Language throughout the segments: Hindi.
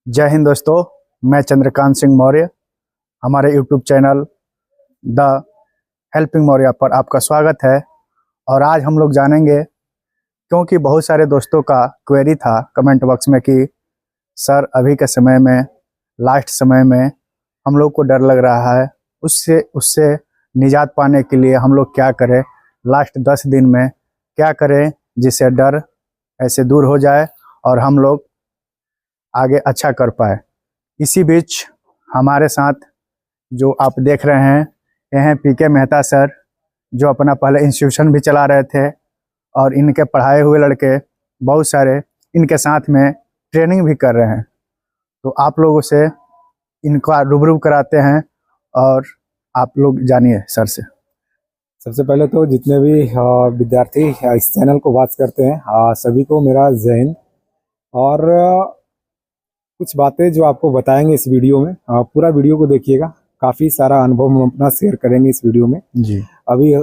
जय हिंद दोस्तों, मैं चंद्रकांत सिंह मौर्य। हमारे YouTube channel the helping Maurya पर आपका स्वागत है। और आज हम लोग जानेंगे, क्योंकि बहुत सारे दोस्तों का क्वेरी था कमेंट बॉक्स में कि सर अभी के समय में, लास्ट समय में हम लोग को डर लग रहा है, उससे निजात पाने के लिए हम लोग क्या करें, लास्ट 10 दिन में क्या करें जिससे डर ऐसे दूर हो जाए और हम लोग आगे अच्छा कर पाए। इसी बीच हमारे साथ जो आप देख रहे हैं, ये हैं पीके मेहता सर, जो अपना पहले इंस्टीट्यूशन भी चला रहे थे और इनके पढ़ाए हुए लड़के बहुत सारे इनके साथ में ट्रेनिंग भी कर रहे हैं। तो आप लोगों से इनका रूबरू कराते हैं और आप लोग जानिए सर से। सबसे पहले तो जितने भी विद्यार्थी इस चैनल को वॉच करते हैं, सभी को मेरा जय हिंद। और कुछ बातें जो आपको बताएंगे इस वीडियो में, पूरा वीडियो को देखिएगा। काफ़ी सारा अनुभव हम अपना शेयर करेंगे इस वीडियो में जी। अभी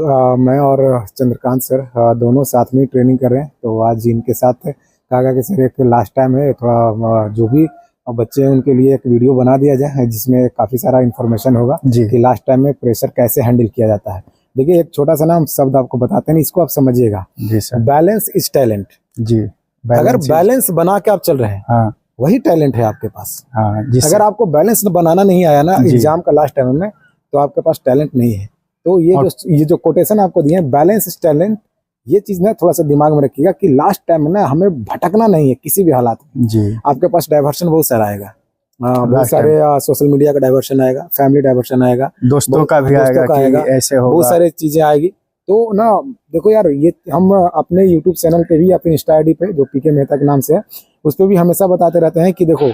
मैं और चंद्रकांत सर दोनों साथ में ट्रेनिंग कर रहे हैं। तो आज इनके साथ कहा कि सर एक लास्ट टाइम है, थोड़ा जो भी बच्चे हैं उनके लिए एक वीडियो बना दिया जाए जिसमें काफ़ी सारा इन्फॉर्मेशन होगा कि लास्ट टाइम में प्रेशर कैसे हैंडल किया जाता है। देखिए, एक छोटा सा ना हम शब्द आपको बताते हैं, इसको आप समझिएगा। जी सर। Balance is talent. जी। अगर बैलेंस बना के आप चल रहे हैं, हाँ, वही टैलेंट है आपके पास। हाँ, अगर आपको बैलेंस बनाना नहीं आया ना एग्जाम का लास्ट टाइम में, तो आपके पास टैलेंट नहीं है। तो ये जो कोटेशन आपको दिए हैं, बैलेंस इज टैलेंट, ये चीज ना थोड़ा सा दिमाग में रखिएगा कि लास्ट टाइम में ना हमें भटकना नहीं है किसी भी हालात में। जी। आपके पास डाइवर्शन बहुत सारा आएगा, बहुत सारे सोशल मीडिया का डाइवर्शन आएगा, फैमिली डाइवर्शन आएगा, दोस्तों का भी आएगा कि ऐसे होगा, बहुत सारी चीजें आएगी। तो ना देखो यार, ये हम अपने यूट्यूब चैनल पे भी, अपनी इंस्टा आईडी पे जो पीके मेहता के नाम से है, उस पर भी हमेशा बताते रहते हैं कि देखो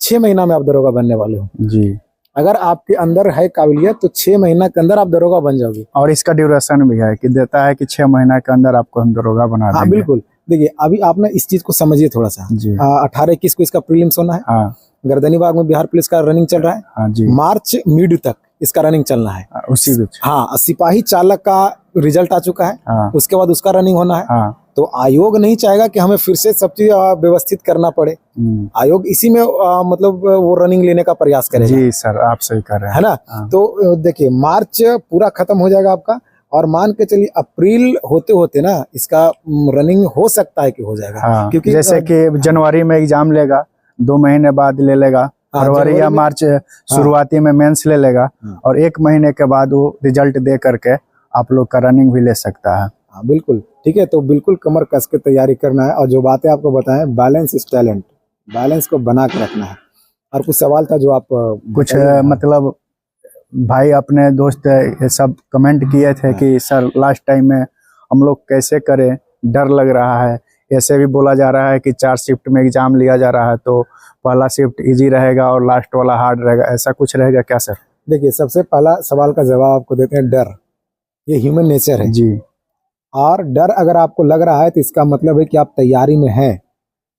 6 महीना में आप दरोगा बनने वाले हो जी। अगर आपके अंदर है काबिलियत तो 6 महीना के अंदर आप दरोगा बन जाओगे। और इसका ड्यूरेशन भी है कि देता है कि 6 महीना के अंदर आपको हम दरोगा बना देंगे। हाँ बिल्कुल। देखिए, अभी आप ना इस चीज को समझिए थोड़ा सा। 18-21 को इसका प्रीलिम्स होना है। हाँ। गर्दनीबाग में बिहार पुलिस का रनिंग चल रहा है। हाँ जी। मार्च मिड तक इसका रनिंग चलना है। उसी बीच सिपाही चालक का रिजल्ट आ चुका है। हाँ। उसके बाद उसका रनिंग होना है। हाँ। तो आयोग नहीं चाहेगा कि हमें फिर से सब चीज व्यवस्थित करना पड़े। आयोग इसी में मतलब वो रनिंग लेने का प्रयास करेगा। जी सर, आप सही कर रहे हैं, है ना। हाँ। तो देखिए, मार्च पूरा खत्म हो जाएगा आपका, और मान के चलिए अप्रैल होते होते ना इसका रनिंग हो सकता है कि हो जाएगा। हाँ। क्योंकि जैसे कि जनवरी में एग्जाम लेगा, 2 महीने बाद ले लेगा, फरवरी या मार्च शुरुआती में मेंस ले लेगा, और 1 महीने के बाद वो रिजल्ट दे करके आप लोग का रनिंग भी ले सकता है। हाँ बिल्कुल ठीक है। तो बिल्कुल कमर कस के तैयारी करना है, और जो बातें आपको बताएं, बैलेंस इज टैलेंट, बैलेंस को बना के रखना है। और कुछ सवाल था जो आप कुछ मतलब भाई अपने दोस्त ये सब कमेंट किए थे कि सर लास्ट टाइम में हम लोग कैसे करें, डर लग रहा है। ऐसे भी बोला जा रहा है कि 4 शिफ्ट में एग्जाम लिया जा रहा है, तो पहला शिफ्ट इजी रहेगा और लास्ट वाला हार्ड रहेगा, ऐसा कुछ रहेगा क्या सर? देखिए, सबसे पहला सवाल का जवाब आपको देते हैं, डर ये ह्यूमन नेचर है जी। और डर अगर आपको लग रहा है तो इसका मतलब है कि आप तैयारी में हैं,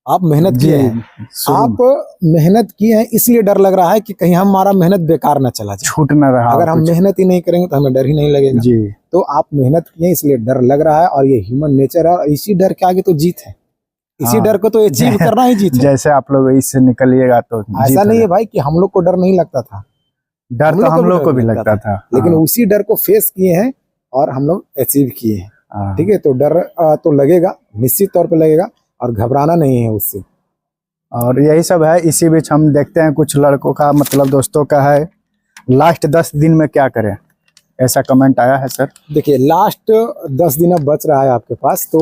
आप मेहनत किए हैं, आप मेहनत किए हैं, इसलिए डर लग रहा है कि कहीं हमारा मेहनत बेकार ना चला जाए, छूट ना रहा। अगर हम मेहनत ही नहीं करेंगे तो हमें डर ही नहीं लगेगा जी। तो आप मेहनत किए इसलिए डर लग रहा है, और ये ह्यूमन नेचर है, और इसी डर के आगे तो जीत है। इसी डर को तो अचीव करना ही जीत है। जैसे आप लोग इससे निकलिएगा तो ऐसा नहीं है भाई कि हम लोग को डर नहीं लगता था, डर तो हम लोग को भी लगता था, लेकिन उसी डर को फेस किए हैं और हम लोग अचीव किए हैं। ठीक है। तो डर तो लगेगा, निश्चित तौर पे लगेगा, और घबराना नहीं है उससे। और यही सब है। इसी बीच हम देखते हैं कुछ लड़कों का, मतलब दोस्तों का है, लास्ट 10 दिन में क्या करें, ऐसा कमेंट आया है सर। देखिए, लास्ट 10 दिन अब बच रहा है आपके पास, तो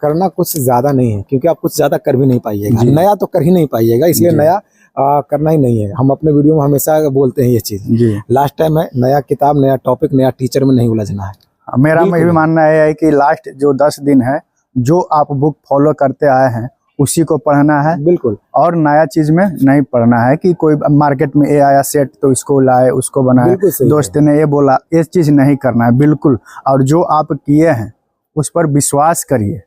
करना कुछ ज्यादा नहीं है, क्योंकि आप कुछ ज्यादा कर भी नहीं पाइएगा, नया तो कर ही नहीं पाइएगा, इसलिए नया करना ही नहीं है। हम अपने वीडियो में हमेशा बोलते हैं ये चीज। लास्ट टाइम है, नया किताब, नया टॉपिक, नया टीचर में नहीं उलझना है। मेरा भी मानना है कि लास्ट जो 10 दिन है, जो आप बुक फॉलो करते आए हैं उसी को पढ़ना है। बिल्कुल। और नया चीज में नहीं पढ़ना है कि कोई मार्केट में ये आया सेट तो इसको लाए, उसको बनाए, दोस्त ने ये बोला, ये चीज नहीं करना है बिल्कुल। और जो आप किए हैं उस पर विश्वास करिए,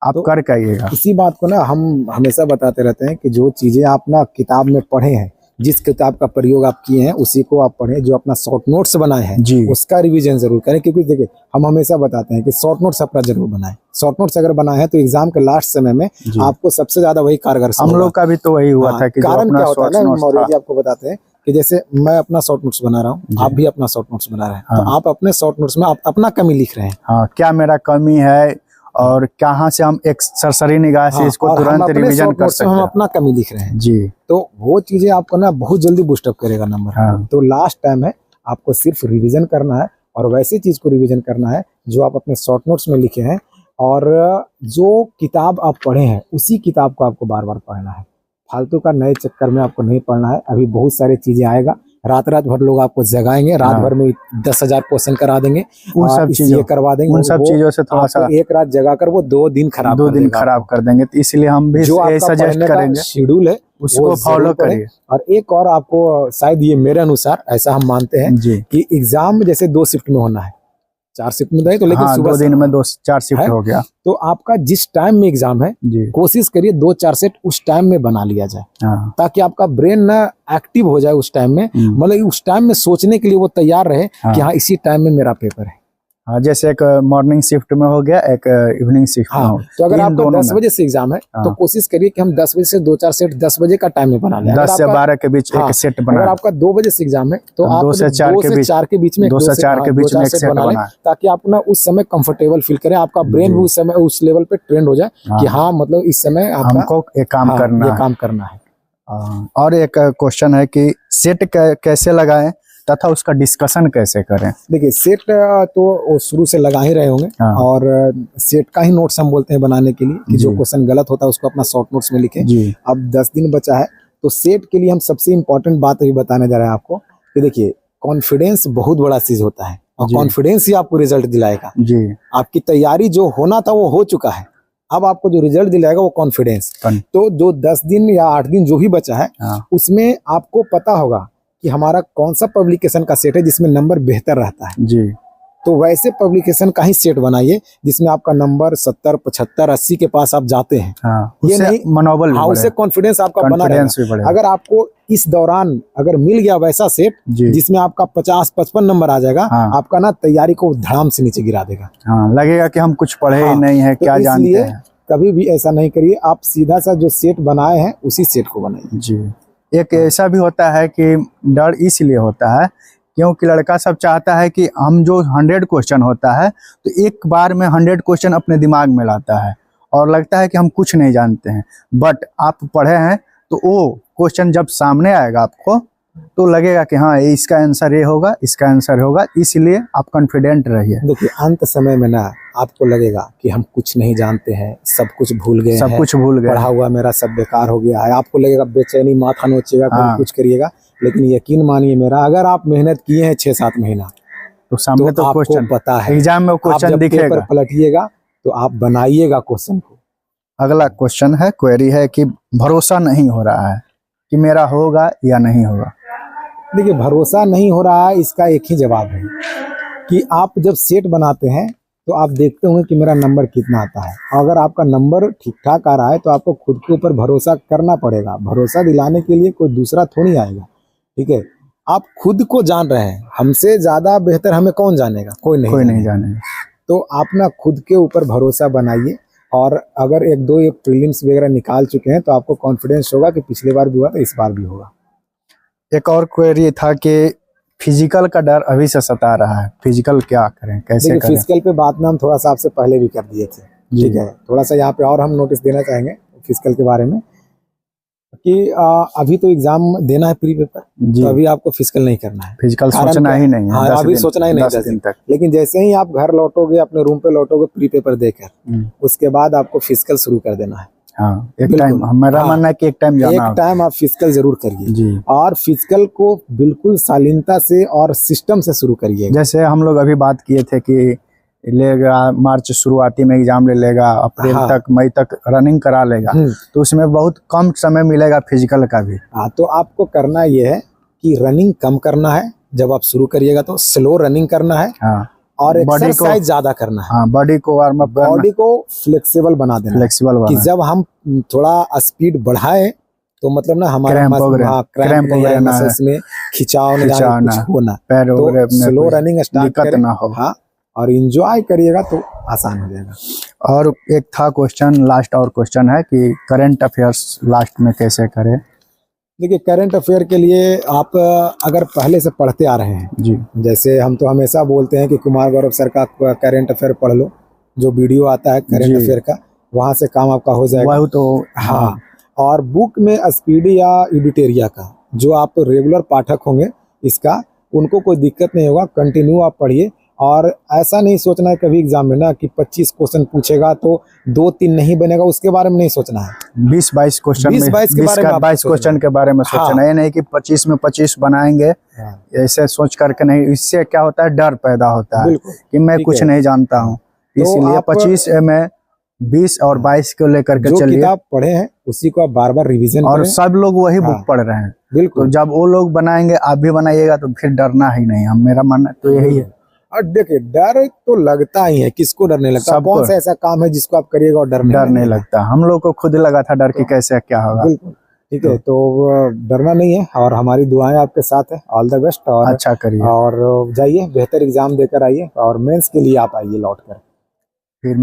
आप तो कर करिएगा। इसी बात को ना हम हमेशा बताते रहते हैं कि जो चीजें आप ना किताब में पढ़े हैं, जिस किताब का प्रयोग आप किए हैं उसी को आप पढ़ें। जो अपना शॉर्ट नोट्स बनाए हैं जी उसका रिवीजन जरूर करें, क्योंकि देखिए हम हमेशा बताते हैं कि शॉर्ट नोट्स अपना जरूर बनाएं। शॉर्ट नोट्स अगर बनाए हैं तो एग्जाम के लास्ट समय में जी। आपको सबसे ज्यादा वही कारगर हम लोग का भी तो वही हुआ हाँ, था कि जो कारण अपना क्या होता है शॉर्ट ना नोट्स मौर्य था। जी, आपको बताते हैं कि जैसे मैं अपना शॉर्ट नोट्स बना रहा हूँ, जी। आप भी अपना शॉर्ट नोट्स बना रहे हैं, हाँ। तो आप अपने शॉर्ट नोट्स में आप अपना कमी लिख रहे हैं। हाँ, क्या मेरा कमी है और कहाँ से हम एक सरसरी निगाह से हाँ, इसको और हम तुरंत अपने रिवीजन शॉर्ट कर नोट्स में सकते हम हैं। अपना कमी लिख रहे हैं, जी तो वो चीजें आपको ना बहुत जल्दी बूस्टअप करेगा नंबर। हाँ। तो लास्ट टाइम है आपको सिर्फ रिवीजन करना है, और वैसी चीज को रिवीजन करना है जो आप अपने शॉर्ट नोट्स में लिखे हैं, और जो किताब आप पढ़े हैं उसी किताब को आपको बार बार पढ़ना है। फालतू का नए चक्कर में आपको नहीं पढ़ना है। अभी बहुत सारी चीजें आएगा, रात रात भर लोग आपको जगाएंगे, रात हाँ। भर में 10,000 क्वेश्चन करा देंगे, उन सब चीजों ये करवा देंगे, उन सब वो चीजों से थोड़ा सा आपको एक रात जगाकर वो 2 दिन खराब 2 कर दिन देगा खराब आपको। कर देंगे, तो इसलिए हम भी जो ये आपका सजेस्ट पढ़ने का करेंगे शेड्यूल है उसको वो फॉलो जरूर पढ़ें। करिए। और एक और आपको शायद ये मेरे अनुसार ऐसा हम मानते हैं जी कि एग्जाम जैसे 2 शिफ्ट में होना है, 4 शिफ्ट में नहीं तो, लेकिन हाँ, सुबह 2 दिन में 2-4 शिफ्ट है? हो गया। तो आपका जिस टाइम में एग्जाम है जी कोशिश करिए 2-4 सेट उस टाइम में बना लिया जाए, हाँ ताकि आपका ब्रेन ना एक्टिव हो जाए उस टाइम में, मतलब उस टाइम में सोचने के लिए वो तैयार रहे कि हाँ इसी टाइम में मेरा पेपर है। हाँ, जैसे एक मॉर्निंग शिफ्ट में हो गया, एक इवनिंग शिफ्ट में हाँ, हो। तो अगर इन आपका दोनों 10 में बजे से एग्जाम है तो हाँ। कोशिश करिए कि हम 10 बजे से 2-4 सेट 10 बजे का टाइम में बना लें। 10 से 12 के बीच हाँ, एक सेट अगर बना, आपका 2 बजे से एग्जाम है तो आप 2 से 4 के बीच 4 के बीच में 2 से 4 के बीच में एक सेट बना लें, बना। ताकि आप ना उस समय कंफर्टेबल फील करें, आपका ब्रेन भी उस समय उस लेवल पे ट्रेंड हो जाए कि हाँ मतलब इस समय आपका हमको एक काम करना ये है। काम करना है। और एक क्वेश्चन है कि सेट कैसे लगाएं तथा उसका डिस्कशन कैसे करें। देखिए सेट तो वो शुरू से लगा ही रहे होंगे, हाँ। और सेट का ही नोट्स हम बोलते हैं बनाने के लिए कि जो जी। क्वेश्चन गलत होता है उसको अपना शॉर्ट नोट्स में लिखें। जी अब 10 दिन बचा है, तो सेट के लिए हम सबसे इम्पोर्टेंट बात अभी बताने जा रहे हैं आपको कि देखिए कॉन्फिडेंस बहुत बड़ा चीज होता है, और जी। कॉन्फिडेंस ही आपको रिजल्ट दिलाएगा। जी आपकी तैयारी जो होना था वो हो चुका है, अब आपको जो रिजल्ट दिलाएगा वो कॉन्फिडेंस। तो जो 10 दिन या 8 दिन जो भी बचा है हाँ। उसमें आपको पता होगा कि हमारा कौन सा पब्लिकेशन का सेट है जिसमें नंबर बेहतर रहता है। जी तो वैसे पब्लिकेशन का ही सेट बनाइए जिसमें आपका नंबर 70, 75, 80 के पास आप जाते हैं। हाँ, ये उससे नहीं मनोबल भी हाँ, उससे बढ़ेगा, कॉन्फिडेंस आपका बना कॉन्फिडेंस भी रहेगा। बढ़ेगा। अगर आपको इस दौरान अगर मिल गया वैसा सेट जी जिसमें आपका 50-55 नंबर आ जाएगा, हाँ। आपका ना तैयारी को धड़ाम से नीचे गिरा देगा। हाँ, लगेगा कि हम कुछ पढ़े ही हाँ, नहीं है, तो क्या जानते इसलिए हैं। कभी भी ऐसा नहीं करिए, आप सीधा सा जो सेट बनाए हैं उसी सेट को बनाइए। जी एक ऐसा भी होता है कि डर इसलिए होता है क्योंकि लड़का सब चाहता है कि हम जो 100 क्वेश्चन होता है तो एक बार में 100 क्वेश्चन अपने दिमाग में लाता है और लगता है कि हम कुछ नहीं जानते हैं। बट आप पढ़े हैं तो वो क्वेश्चन जब सामने आएगा आपको तो लगेगा कि हाँ इसका आंसर ये होगा, इसका आंसर होगा, इसलिए आप कॉन्फिडेंट रहिए। देखिए अंत समय में ना आपको लगेगा कि हम कुछ नहीं जानते हैं, सब कुछ भूल गए सब हैं, कुछ भूल गए, पढ़ा हुआ मेरा सब बेकार हो गया है। आपको लगेगा बेचैनी, माथा नोचेगा, हाँ। कुछ करिएगा, लेकिन यकीन मानिए मेरा, अगर आप मेहनत किए हैं 6-7 महीना तो सामने तो आपको क्वेश्चन पता है, एग्जाम में आप क्वेश्चन जब पेपर दिखेगा। पलटिएगा तो आप बनाइएगा क्वेश्चन को। अगला क्वेश्चन है, क्वेरी है कि भरोसा नहीं हो रहा है कि मेरा होगा या नहीं होगा। देखिए भरोसा नहीं हो रहा है, इसका एक ही जवाब है कि आप जब सेट बनाते हैं तो आप देखते होंगे कि मेरा नंबर कितना आता है। अगर आपका नंबर ठीक ठाक आ रहा है तो आपको खुद के ऊपर भरोसा करना पड़ेगा। भरोसा दिलाने के लिए कोई दूसरा थोड़ी आएगा, ठीक है। आप खुद को जान रहे हैं, हमसे ज्यादा बेहतर हमें कौन जानेगा, कोई नहीं जानेगा। तो आप ना खुद के ऊपर भरोसा बनाइए, और अगर 1-2 प्रीलिम्स वगैरह निकाल चुके हैं तो आपको कॉन्फिडेंस होगा कि पिछले बार भी हुआ तो इस बार भी होगा। एक और क्वेरी था कि फिजिकल का डर अभी से सता रहा है, फिजिकल क्या करें, कैसे देखिए करें। फिजिकल पे बात में हम थोड़ा सा आपसे पहले भी कर दिए थे, ठीक है। थोड़ा सा यहाँ पे और हम नोटिस देना चाहेंगे फिजिकल के बारे में कि अभी तो एग्जाम देना है प्री पेपर, तो अभी आपको फिजिकल नहीं करना है। फिजिकल सोचना ही नहीं है। हाँ, अभी सोचना ही नहीं 10 दिन तक। लेकिन जैसे ही आप घर लौटोगे, अपने रूम पे लौटोगे प्री पेपर देकर, उसके बाद आपको फिजिकल शुरू कर देना है। हाँ, एक टाइम मेरा मानना है कि एक टाइम जाना, एक टाइम आप फिजिकल जरूर करिए जी। और फिजिकल को बिल्कुल शालीनता से और सिस्टम से शुरू करिए। जैसे हम लोग अभी बात किए थे कि लेगा मार्च शुरुआती में एग्जाम ले लेगा, अप्रैल तक मई तक रनिंग करा लेगा, तो उसमें बहुत कम समय मिलेगा फिजिकल का भी। हाँ, तो आपको करना ये है कि रनिंग कम करना है। जब आप शुरू करिएगा तो स्लो रनिंग करना है, हाँ, और एक्सरसाइज ज्यादा करना है। हाँ, बॉडी को वार्म अप, बॉडी को फ्लेक्सिबल बना देना, फ्लेक्सिबल कि जब हम थोड़ा स्पीड बढ़ाए तो मतलब ना हमारा क्रैम्प वगैरह क्रैम्प वगैरह ना है, मसल्स में खिंचाव न जाए, खिंचाव कुछ ना, हो ना। पैर तो वगैरह में स्लो कुछ रनिंग स्टार्ट दिक्कत करें, ना हो। हाँ, और इंजॉय करिएगा तो आसान हो जाएगा। और एक था क्वेश्चन, लास्ट और क्वेश्चन है कि करंट अफेयर्स लास्ट में कैसे करें। देखिए, करंट अफेयर के लिए आप अगर पहले से पढ़ते आ रहे हैं, जी जैसे हम तो हमेशा बोलते हैं कि कुमार गौरव सर का करंट अफेयर पढ़ लो, जो वीडियो आता है करंट जी, अफेयर का, वहाँ से काम आपका हो जाएगा। वह तो हाँ, और बुक में स्पीडी या एडिटेरिया का, जो आप रेगुलर पाठक होंगे इसका, उनको कोई दिक्कत नहीं होगा, कंटिन्यू आप पढ़िए। और ऐसा नहीं सोचना है कभी एग्जाम में ना कि 25 क्वेश्चन पूछेगा तो 2-3 नहीं बनेगा, उसके बारे में नहीं सोचना है। 20-22 क्वेश्चन में 20-22 के बारे में आपको 22 सोचना क्वेश्चन है। के बारे में सोचना है, ये नहीं कि 25 में 25 बनाएंगे, हाँ, ऐसे सोच करके नहीं। इससे क्या होता है, डर पैदा होता है बिल्कुल, कि मैं ठीक कुछ है। नहीं जानता हूँ। तो इसीलिए आप 25 में 20 और 22 को लेकर के जो चलिए। किताब पढ़े हैं उसी को आप बार बार रिवीजन और करें। सब लोग वही हाँ, बुक पढ़ रहे हैं, तो बिल्कुल। जब वो लोग बनाएंगे आप भी बनाइएगा तो फिर डरना ही नहीं। हम, मेरा मानना तो यही है। और देखिए, डर तो लगता ही है, किसको डर नहीं लगता? सबको कौन सा ऐसा काम है जिसको आप करिएगा और डर डर नहीं लगेगा? लगता। हम लोग को खुद लगा था डर कि कैसे क्या होगा। बिल्कुल, ठीक है। तो डरना नहीं है, और हमारी दुआएं आपके साथ है। ऑल द बेस्ट, और अच्छा करिए। जाइए बेहतर एग्जाम देकर आइए, और मेंस के लिए आप आइए लौट कर।